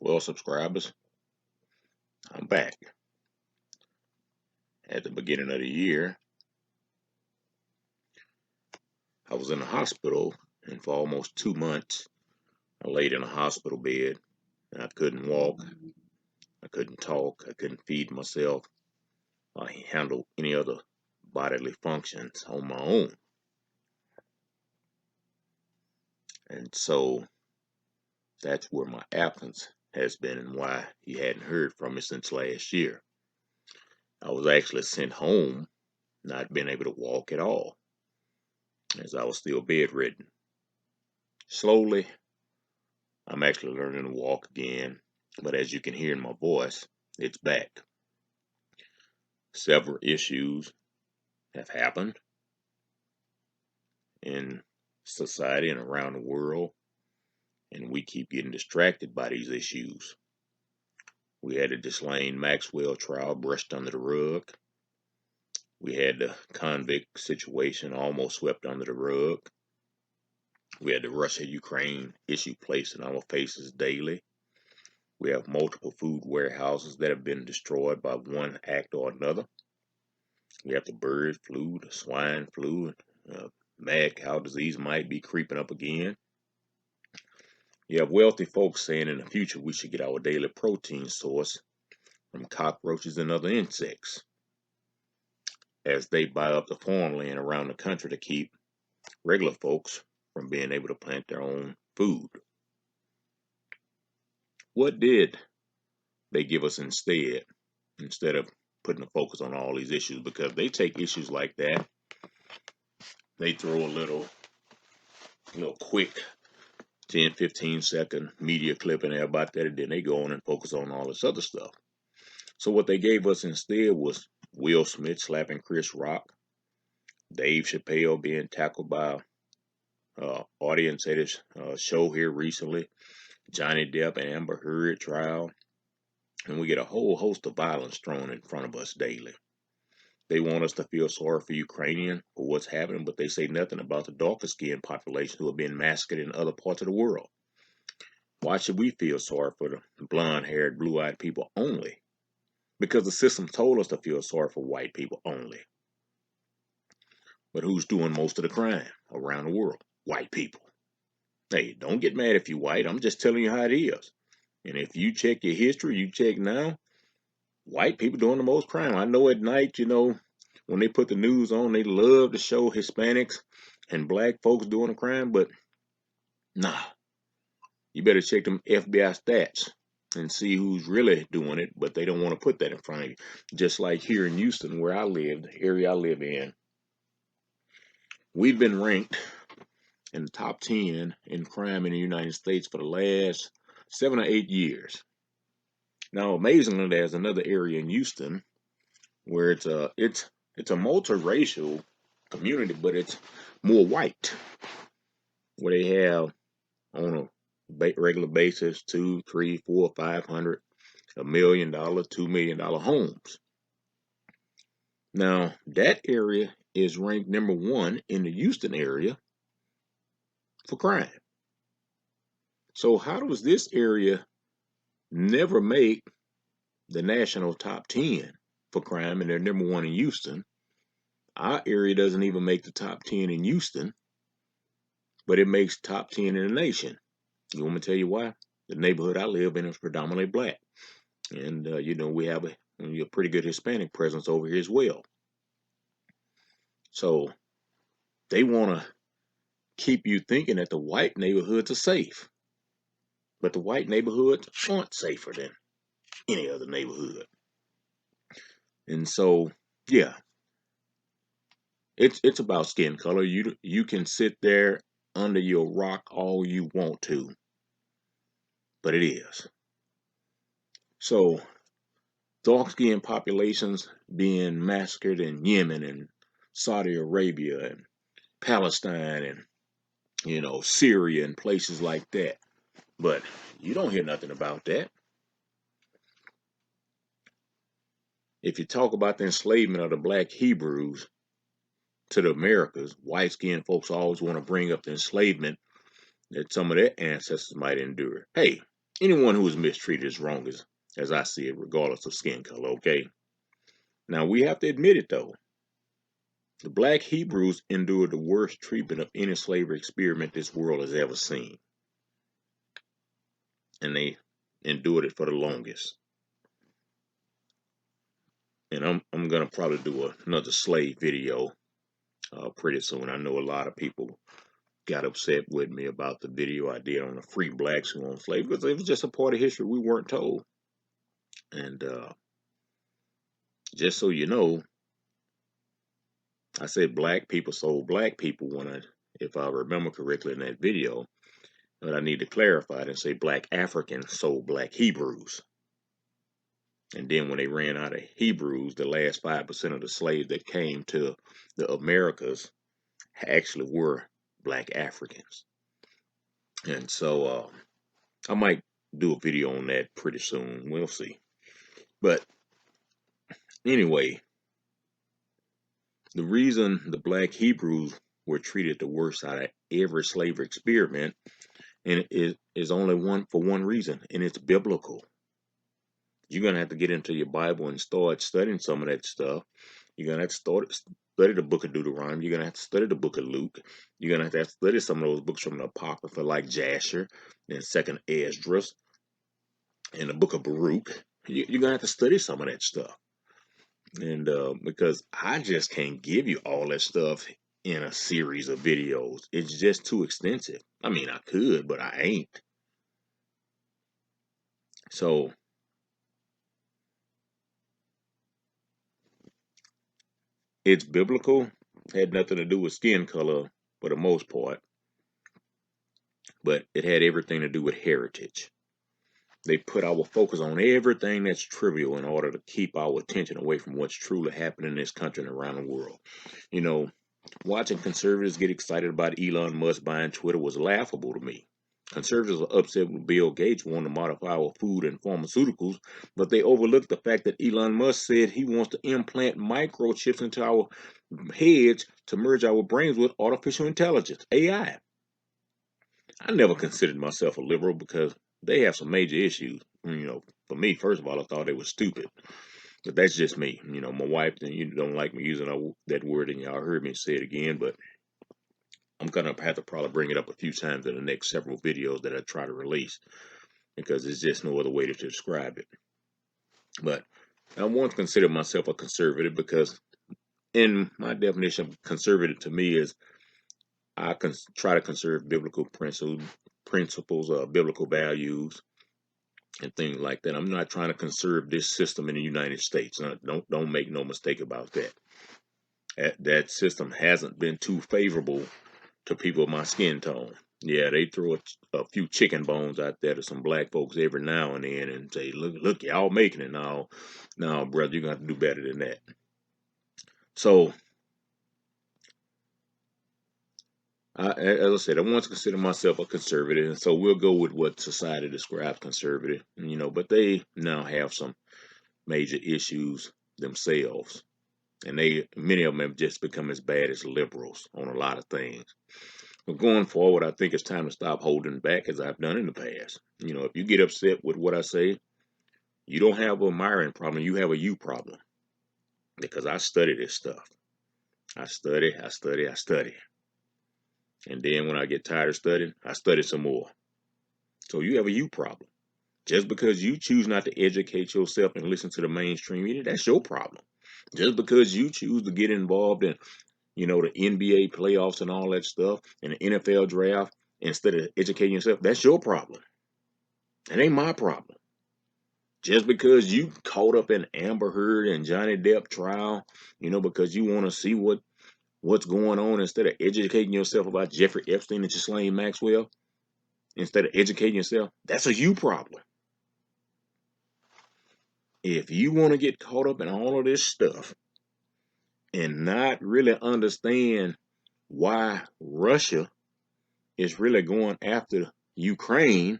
Well, subscribers, I'm back. At the beginning of the year, I was in the hospital, and for almost 2 months, I laid in a hospital bed, and I couldn't walk, I couldn't talk, I couldn't feed myself, or handle any other bodily functions on my own. And so that's where my absence has been and why you hadn't heard from me since last year. I was actually sent home, not being able to walk at all, as I was still bedridden. Slowly, I'm actually learning to walk again, but as you can hear in my voice, it's back. Several issues have happened in society and around the world, and we keep getting distracted by these issues. We had the Ghislaine Maxwell trial brushed under the rug. We had the convict situation almost swept under the rug. We had the Russia-Ukraine issue placed in our faces daily. We have multiple food warehouses that have been destroyed by one act or another. We have the bird flu, the swine flu, mad cow disease might be creeping up again. You have wealthy folks saying in the future we should get our daily protein source from cockroaches and other insects, as they buy up the farmland around the country to keep regular folks from being able to plant their own food. What did they give us instead of putting the focus on all these issues? Because they take issues like that, they throw a little quick 10, 15-second media clip in there about that, and then they go on and focus on all this other stuff. So what they gave us instead was Will Smith slapping Chris Rock, Dave Chappelle being tackled by audience at his show here recently, Johnny Depp and Amber Heard trial, and we get a whole host of violence thrown in front of us daily. They want us to feel sorry for Ukrainian for what's happening, but they say nothing about the darker skinned population who are being massacred in other parts of the world. Why should we feel sorry for the blonde-haired, blue-eyed people only? Because the system told us to feel sorry for white people only. But who's doing most of the crime around the world? White people. Hey, don't get mad if you're white. I'm just telling you how it is. And if you check your history, you check now, white people doing the most crime. I know at night, when they put the news on, they love to show Hispanics and black folks doing the crime, but nah, you better check them FBI stats and see who's really doing it, but they don't want to put that in front of you. Just like here in Houston, where I live, the area I live in, we've been ranked in the top 10 in crime in the United States for the last 7 or 8 years. Now, amazingly, there's another area in Houston where it's a multiracial community, but it's more white, where they have on a regular basis 2, 3, 4, 500, $1 million, $2 million homes. Now that area is ranked number 1 in the Houston area for crime. So how does this area never make the national top 10 for crime, and they're number 1 in Houston? Our area doesn't even make the top 10 in Houston, but it makes top 10 in the nation. You want me to tell you why? The neighborhood I live in is predominantly black. And, we have a pretty good Hispanic presence over here as well. So they want to keep you thinking that the white neighborhoods are safe. But the white neighborhoods aren't safer than any other neighborhood. And so, yeah, it's about skin color. You can sit there under your rock all you want to, but it is. So dark-skinned populations being massacred in Yemen and Saudi Arabia and Palestine and Syria and places like that. But you don't hear nothing about that. If you talk about the enslavement of the black Hebrews to the Americas, white-skinned folks always want to bring up the enslavement that some of their ancestors might endure. Hey, anyone who is mistreated is wrong, as I see it, regardless of skin color. Okay. Now we have to admit it though. The black Hebrews endured the worst treatment of any slavery experiment this world has ever seen, and they endured it for the longest. And I'm gonna probably do another slave video pretty soon. I know a lot of people got upset with me about the video I did on the free blacks who owned slaves because it was just a part of history we weren't told. And just so you know, I said black people sold black people if I remember correctly in that video, but I need to clarify it and say black Africans sold black Hebrews. And then when they ran out of Hebrews, the last 5% of the slaves that came to the Americas actually were black Africans. And so I might do a video on that pretty soon. We'll see. But anyway, the reason the black Hebrews were treated the worst out of every slavery experiment, and it is only one reason, and it's biblical. You're gonna have to get into your Bible and start studying some of that stuff. You're gonna have to study the book of Deuteronomy. You're gonna have to study the book of Luke. You're gonna have to study some of those books from the Apocrypha, like Jasher and Second Esdras and the book of Baruch. You're gonna have to study some of that stuff. And because I just can't give you all that stuff in a series of videos. It's just too extensive. I mean, I could, but I ain't. So it's biblical. Had nothing to do with skin color for the most part, but it had everything to do with heritage. They put our focus on everything that's trivial in order to keep our attention away from what's truly happening in this country and around the world. You know, watching conservatives get excited about Elon Musk buying Twitter was laughable to me. Conservatives are upset with Bill Gates wanting to modify our food and pharmaceuticals, but they overlook the fact that Elon Musk said he wants to implant microchips into our heads to merge our brains with artificial intelligence, AI. I never considered myself a liberal because they have some major issues. For me, first of all, I thought they were stupid. But that's just me. My wife, you don't like me using that word, and y'all heard me say it again, but I'm going to have to probably bring it up a few times in the next several videos that I try to release because there's just no other way to describe it. But I won't consider myself a conservative because in my definition of conservative to me is I can try to conserve biblical principles, biblical values, and things like that. I'm not trying to conserve this system in the United States. Don't make no mistake about that. That system hasn't been too favorable to people of my skin tone. Yeah, they throw a few chicken bones out there to some black folks every now and then and say, look, y'all making it now. No, brother, you're going to have to do better than that. So, as I said, I want to consider myself a conservative, and so we'll go with what society describes conservative, but they now have some major issues themselves. And many of them have just become as bad as liberals on a lot of things. But going forward, I think it's time to stop holding back as I've done in the past. If you get upset with what I say, you don't have a Myron problem, you have a you problem. Because I study this stuff. I study. And then when I get tired of studying, I study some more. So you have a you problem. Just because you choose not to educate yourself and listen to the mainstream media, that's your problem. Just because you choose to get involved in the NBA playoffs and all that stuff, and the NFL draft, instead of educating yourself, that's your problem. It ain't my problem. Just because you caught up in Amber Heard and Johnny Depp trial, because you want to see what's going on instead of educating yourself about Jeffrey Epstein and Ghislaine Maxwell, instead of educating yourself, that's a you problem. If you want to get caught up in all of this stuff and not really understand why Russia is really going after Ukraine,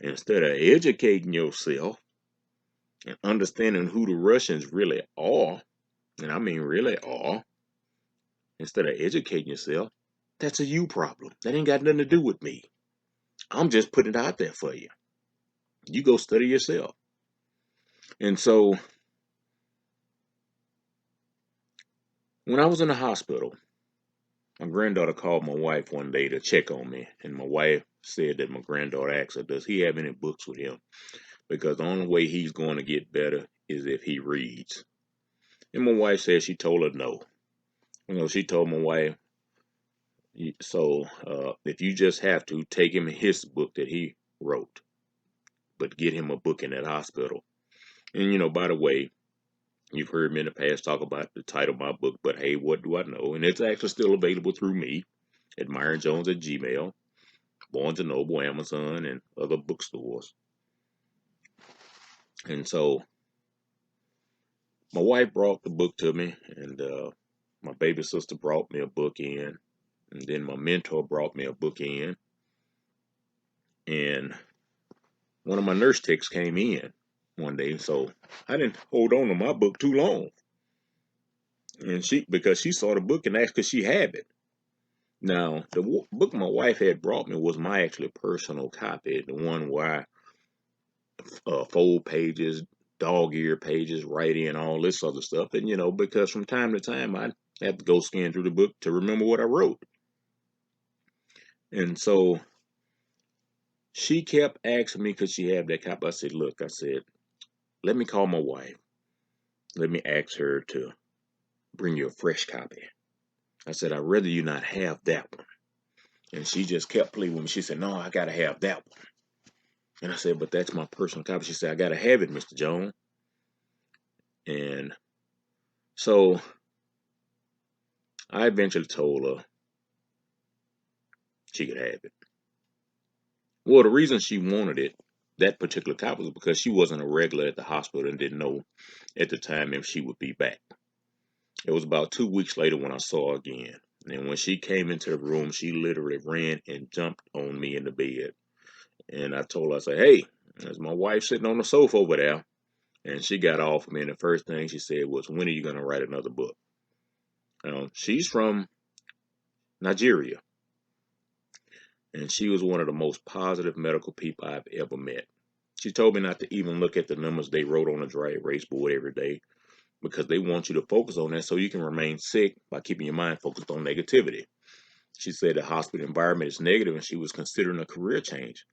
instead of educating yourself and understanding who the Russians really are, and I mean really are, instead of educating yourself, that's a you problem. That ain't got nothing to do with me. I'm just putting it out there for you. You go study yourself. And so when I was in the hospital, my granddaughter called my wife one day to check on me. And my wife said that my granddaughter asked her, does he have any books with him? Because the only way he's going to get better is if he reads. And my wife said she told her no. She told my wife, so if you just have to take him his book that he wrote, but get him a book in that hospital. And by the way, you've heard me in the past talk about the title of my book, but hey, what do I know? And it's actually still available through me at Myron Jones at Gmail, Barnes & Noble, Amazon, and other bookstores. And so my wife brought the book to me, and my baby sister brought me a book in, and then my mentor brought me a book in, and one of my nurse techs came in one day, so I didn't hold on to my book too long. And because she saw the book and asked could she have it. Now, the book my wife had brought me was my actually personal copy, the one where I fold pages, dog ear pages, write in all this other stuff. And because from time to time I have to go scan through the book to remember what I wrote. And so she kept asking me could she have that copy. I said, look, let me call my wife. Let me ask her to bring you a fresh copy. I said, I'd rather you not have that one. And she just kept pleading with me. She said, no, I got to have that one. And I said, but that's my personal copy. She said, I got to have it, Mr. Jones. And so I eventually told her she could have it. Well, the reason she wanted it, that particular copy, was because she wasn't a regular at the hospital and didn't know at the time if she would be back. It was about 2 weeks later when I saw her again. And when she came into the room, she literally ran and jumped on me in the bed. And I told her, I said, hey, there's my wife sitting on the sofa over there. And she got off of me. And the first thing she said was, when are you going to write another book? She's from Nigeria. And she was one of the most positive medical people I've ever met. She told me not to even look at the numbers they wrote on a dry erase board every day, because they want you to focus on that so you can remain sick by keeping your mind focused on negativity. She said the hospital environment is negative and she was considering a career change.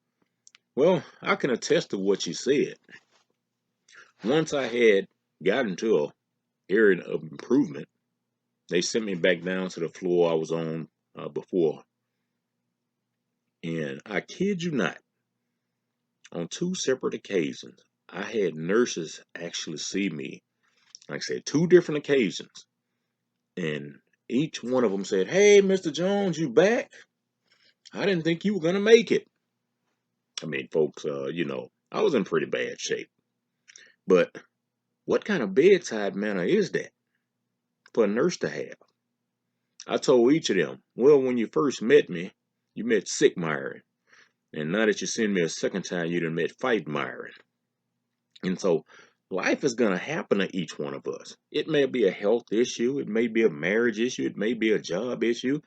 Well, I can attest to what she said. Once I had gotten to a area of improvement, they sent me back down to the floor I was on before. And I kid you not, on 2 separate occasions, I had nurses actually see me, like I said, 2 different occasions. And each one of them said, hey, Mr. Jones, you back? I didn't think you were going to make it. I mean, folks, I was in pretty bad shape. But what kind of bedside manner is that for a nurse to have? I told each of them, well, when you first met me, you met sick Myron. And now that you send me a second time, you done met fight Myron. And so life is going to happen to each one of us. It may be a health issue. It may be a marriage issue. It may be a job issue.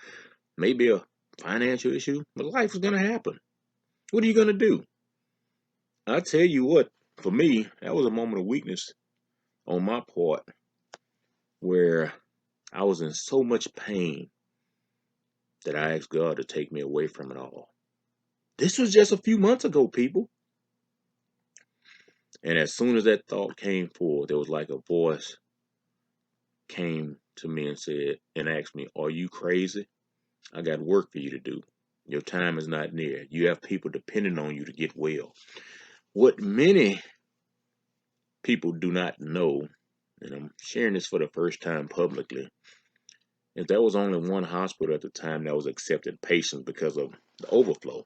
Maybe a financial issue. But life is going to happen. What are you going to do? I tell you what, for me, that was a moment of weakness on my part where I was in so much pain that I asked God to take me away from it all. This was just a few months ago, people. And as soon as that thought came forward, there was like a voice came to me and said, and asked me, are you crazy? I got work for you to do. Your time is not near. You have people depending on you to get well. What many people do not know, and I'm sharing this for the first time publicly, is there was only one hospital at the time that was accepting patients because of the overflow.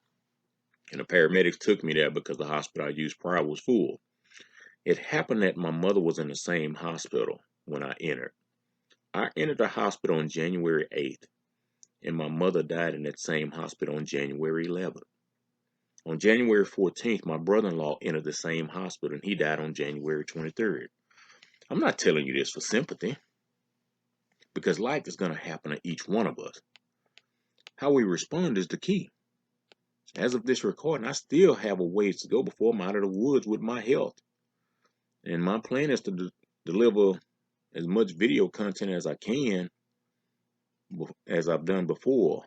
And the paramedics took me there because the hospital I used prior was full. It happened that my mother was in the same hospital when I entered. I entered the hospital on January 8th, and my mother died in that same hospital on January 11th. On January 14th, my brother-in-law entered the same hospital, and he died on January 23rd. I'm not telling you this for sympathy, because life is going to happen to each one of us. How we respond is the key. as of this recording, I still have a ways to go before I'm out of the woods with my health. And my plan is to deliver as much video content as I can, as I've done before.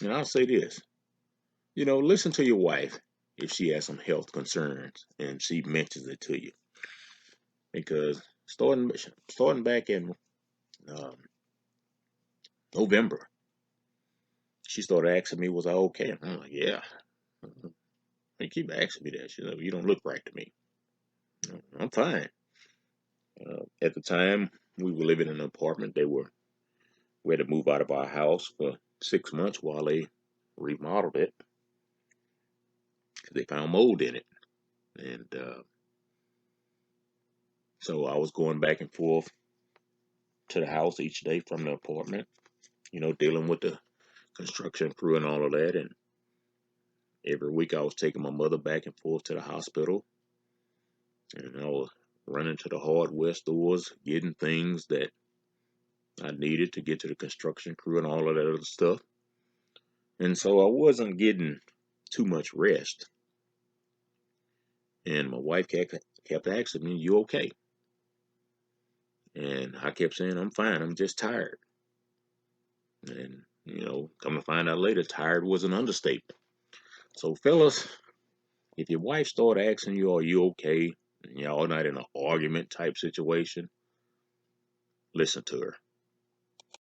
And I'll say this, listen to your wife if she has some health concerns and she mentions it to you. Because starting back in um, November, she started asking me, was I okay? And I'm like, yeah. They keep asking me that. You don't look right to me. I'm fine. At the time, we were living in an apartment. We had to move out of our house for 6 months while they remodeled it because they found mold in it. And so I was going back and forth to the house each day from the apartment, dealing with the construction crew and all of that. And every week I was taking my mother back and forth to the hospital. And I was running to the hardware stores, getting things that I needed to get to the construction crew and all of that other stuff. And so I wasn't getting too much rest. And my wife kept asking me, you okay? And I kept saying, I'm fine, I'm just tired. And, come to find out later, tired was an understatement. So fellas, if your wife start asking you, are you okay? And y'all not in an argument type situation, listen to her.